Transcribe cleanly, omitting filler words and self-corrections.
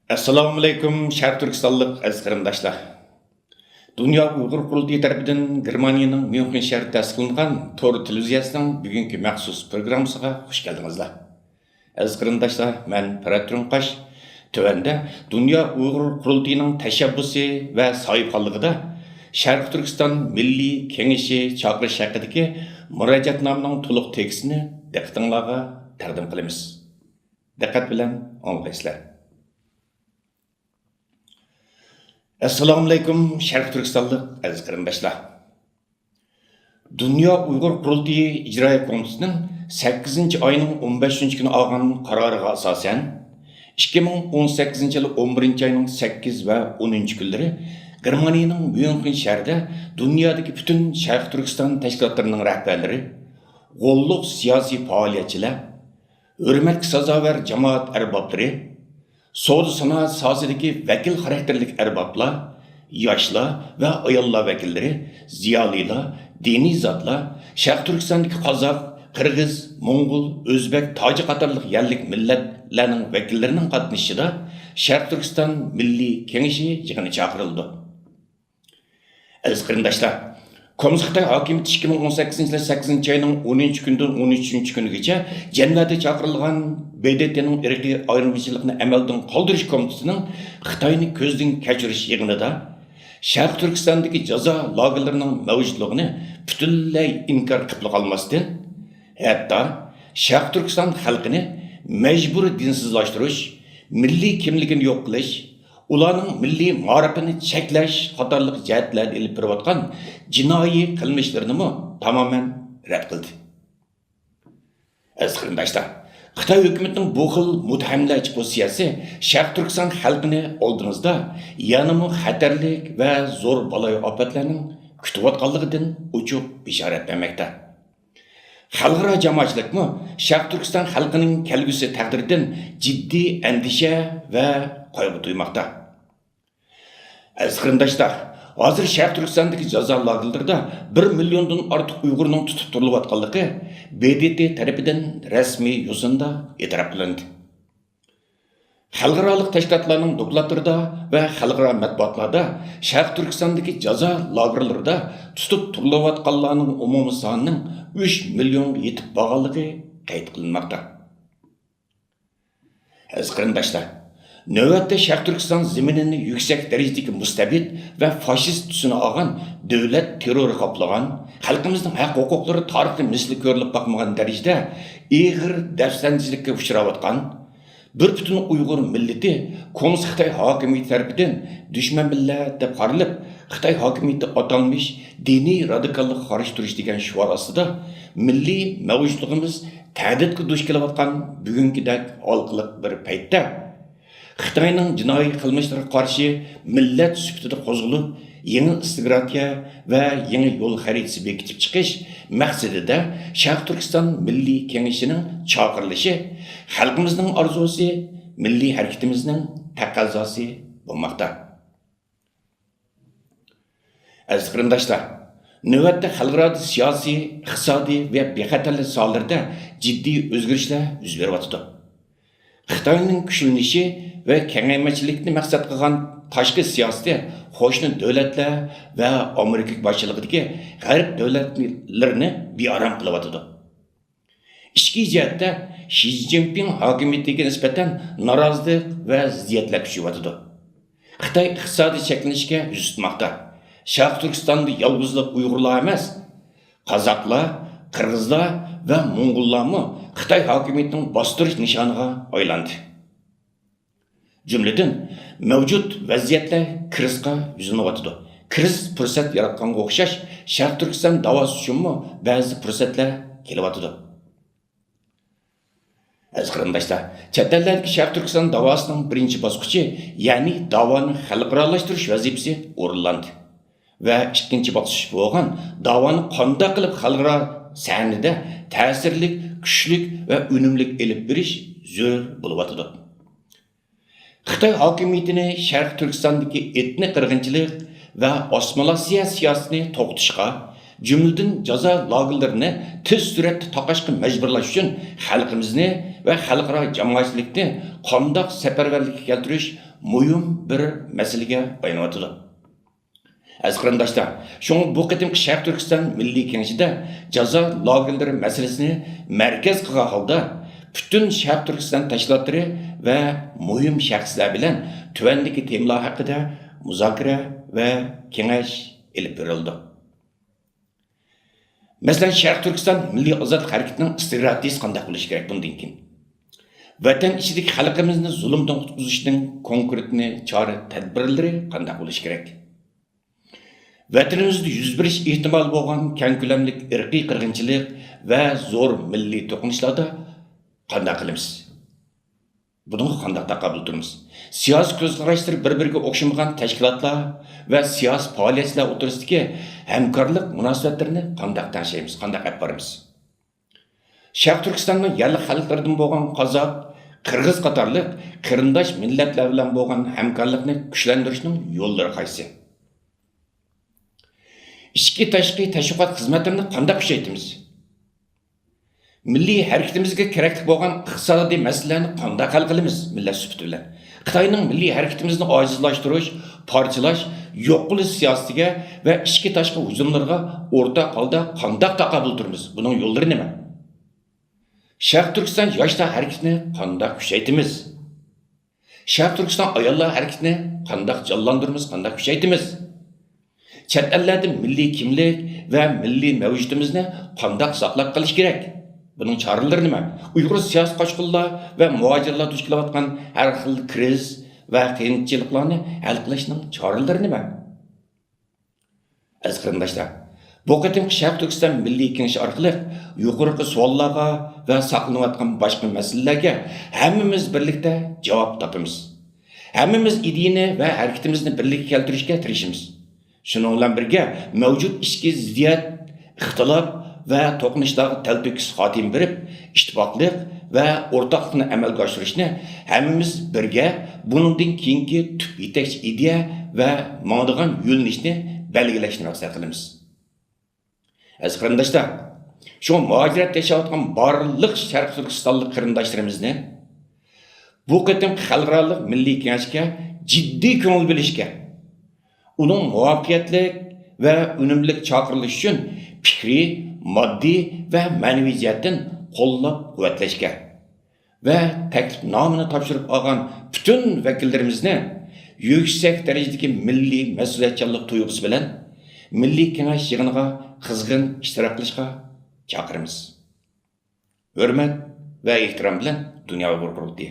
Assalomu alaykum, Sharq Turkistonlik aziz qarindoshlar. Dunyo Uyg'ur qurultiyi tarafidan Germaniyaning Myunxen shahrida ta'sis qilingan Tor televiziyasining bugungi maxsus programmasiga xush keldingizlar. Aziz qarindoshlar, men Farad Turunqash. Tövəndə Dünya Uyğur Qurultayının təşəbbüsü və sahibxanlığında Sharq Turkiston Milliy Kengeshi chaqirish haqidagi müracaatnomaning to'liq tekstini diqqatingizga taqdim qilamiz. Diqqat bilan anlaysizlar. Assalomu alaykum, Sharq Turkistonlik aziz qarindoshlar. Dünya Uyghur Qurultiyi İcra Komitetining 8-oyning 15-kuni olgan qaroriga asosan 2018-yil 11-oyning 8 va 10-kunlari Germaniyaning Myunxen shahrida dunyodagi butun Sharq Turkiston tashkilotlarining rahbarlari, qo'lliq siyosiy faoliyatchilar, hurmatga sazovor jamoat arboblari, savdo sanoat sohasidagi vakil xarakterlik arboblar, yoshlar va ayollar vakillari, ziyolilar, diniy zotlar, Sharq Turkistondagi qozoq, qirg'iz, mo'ng'ul, o'zbek, tojik qatorliq yerlik millatlarning vakillarining qatnashishida Sharq Turkiston Milliy Kengeshi yig'ini chaqirildi. Aziz qarindoshlar, Komünist Xitoy hokimiyati 2018-yil 8-oyning 10-kunidan 13-kunigacha Jenevada chaqirilgan BDTning irqiy ayirmachilikni amaldan qoldirish komitetining Xitoyni ko'zdan kechirish yig'inida Sharq Turkistondagi jazo lagerlarining mavjudligini butunlay inkor qilib qolmasdan, hatto Sharq Turkiston xalqini majburiy dinsizlashtirish, milliy kimligini yo'q qilish, ularning milliy ma'rifini cheklash qatorliq jihatlarni ilib berayotgan jinoiy qilmishlarini tamoman rad qildi. Aziz qarindoshlar, Xitoy hukumatining bu xil mutahamlachi pozitsiyasi Sharq Turkiston xalqini oldingizda yanama xatarlik va zo'r balay ofatlarning kutayotganligidan uchuq bishorat bermoqda. Xalqaro jamoatchilikmi Sharq Turkiston xalqining kelgusi taqdiridan jiddiy andisha va qayg'u duymoqda. Aziz qarindoshlar, hozir Sharq Turkistondagi jazo lagerlarida 1 milliondan ortiq Uyg'urning tutib turilayotganligi BDT tarafidan rasmiy yo'sinda e'tirof qilindi. Xalqaro tashkilotlarning dokladlarida va xalqaro matbuotlarda Sharq Turkistondagi jazo lagerlarida tutib turilayotganlarning umumiy sonining 3 millionga yetib borganligi qayd qilinmoqda. Aziz qarindoshlar, navbatda Sharq Turkiston zaminini yuksak darajadagi mustabid va fashist tusini olgan davlat terrori qoplagan, xalqimizning haq-huquqlari tarixda misli ko'rilib boqmagan darajada ig'ir dafsanchilikka uchrayotgan bir butun Uyg'ur millati Komünist Xitoy hokimiyati tarafidan dushman millat deb qarilib, Xitoy hokimiyati atalmish diniy radikallik qarshi turish degan shior ostida milliy mavjudligimiz ta'didga duch kelayotgan bugungidek olqiliq bir paytda Xitoyning jinoiy qilmishlariga qarshi millat sifatida qo'zg'alib, yangi strategiya va yangi yo'l xaritasi bekitib chiqish maqsadida Sharq Turkiston Milliy Kengeshining chaqirilishi xalqimizning orzusi, milliy harakatimizning taqozosi bo'lmoqda. Aziz qarindoshlar, navbatda xalqaro siyosiy, iqtisodiy va bexatarlik sohalarida jiddiy o'zgarishlar yuz beryapti. Xitoyning kuchlanishi ve kengaymachilikni maqsad qilgan tashqi siyosati qo'shni davlatlar va Amerika boshchiligidagi g'arb davlatlarini bearam qilyapti. Ichki jihatda Xi Jinping hokimiyatiga nisbatan norozilik va ziddiyatlar kuchayapti. Xitoy iqtisodiy shaklanishga yuz tutmoqda. Sharq Turkistonda yolg'izlik Uyg'urlar emas, qozoqlar, qirg'izlar va mo'ng'ullarmi Xitoy hokimiyatining bostirish nishoniga aylandi. Cümleden mevcut vaziyetler krizga yüzlanıyotidu. Kriz fursat yaratganga o'xshash Sharq Turkiston davosi uchunmi ba'zi fursatlar kelyapti. Aziz qarindoshlar, chet eldagi Sharq Turkiston davosining birinchi bosqichi, ya'ni davoni xalqaralashtirish vazifasi o'rinlandi. Va ikkinchi bosqich bo'lgan davoni qanday qilib xalqaro sahnada ta'sirli, kuchli va unumli elib berish zo'r bo'lyapti. Xitoy hokimiyatini Sharq Turkistondagi etnik qirg'inchilik va osmolasiya siyosatini to'xtatishga, jumladan jazo lagerlarini tez suratda taqashga majburlash uchun xalqimizni va xalqaro jamoatchilikni qandoq safarbarlikka keltirish muhim bir masalaga aylanadi. Az qarindoshlar, shunga bu qatimki Sharq Turkiston Milliy Kengashida jazo lagerlari masalasini markaz qilgan holda butun Sharq Turkiston tashkilotlari va muhim shaxslar bilan tuvandagi temalar haqida muzokara va kengash ilib berildi. Masalan, Sharq Turkiston Milliy ozodlik harakatining strategiyasi qanday bo'lishi kerak bundan keyin? Vatan ichidagi xalqimizni zulmdan qutqizishning konkretni chora tadbirlari qanday bo'lishi kerak? Vatanimizda yuz berish ehtimoli bo'lgan keng ko'lamli irqiy qirg'inchilik va zo'r milliy to'qinishlarda qanday qilamiz? Bunga qanday taqabul turamiz? Siyosiy ko'zqarashlar bir-biriga o'xshamagan tashkilotlar va siyosiy faoliyatchilar o'rtasidagi hamkorlik munosabatlarini qanday tanishamiz, qanday olib boramiz? Sharq Turkistonning yerli xalqlaridan bo'lgan qozoq, qirg'iz qatorliq qarindosh millatlar bilan bo'lgan hamkorlikni kuchlantirishning yo'llari qaysi? İchki tashqi tashviqot xizmatlarini qanday kuchaytiramiz? Milliy harakatimizga kerakli bo'lgan iqtisodiy masalalarni qanday hal qilamiz millat sufati bilan? Xitoyning milliy harakatimizni ojizlashtirish, parchalash, yo'q qilish siyosatiga va ichki tashqi hujumlarga o'rtaq holda qanday taqabul turamiz? Buning yo'llari nima? Sharq Turkiston yoshlar harakatini qanday kuchaytiramiz? Sharq Turkiston ayollar harakatini qanday jonlantiramiz, qanday kuchaytiramiz? Chet ellarda milliy kimlik va milliy mavjudimizni qanday saqlab qolish kerak? Buning choralari nima? Uyg'ur siyosiy qochqinlar va muhojirlar duch kelayotgan har xil kriz va qiyinchiliklarni hal qilishning choralari nima? Aziz qarindoshlar, bu qatimki Sharq Turkiston Milliy Kengashi orqali yuqorqi savollarga va saqlanayotgan boshqa masalalarga hammamiz birlikda javob topamiz. Hammamiz ideyani va harakatimizni birlikka keltirishga tirishamiz. Şunun bilan birga mavjud ichki ziddiyat, ixtilof va to'qnashlarga talto'kis xotim berib, ittifoqlik va o'rtoqlikni amalga oshirishni hammamiz birga buningdan keyingi tub yetakchi ideya va mo'digan yo'llanishni belgilashni maqsad qilamiz. Aziz qarindoshlar, shu muhojirat yashayotgan barliq Sharq Turkistonlik qarindoshlarimizni bu qatim xalqaro milliy kengashga jiddiy ko'ngil bo'lishga, uning muvaffaqiyatli va unumli chaqirilishi uchun fikriy, moddiy va ma'naviy jihatdan qo'llab-quvvatlashga va taklifnomani topshirib olgan butun vakillarimizni yuksak darajadagi milliy mas'uliyatchanlik tuyg'usi bilan milliy kengash yig'iniga qizg'in ishtirok qilishga chaqiramiz. Hurmat va ehtirom bilan Dunyo Qurultiyi.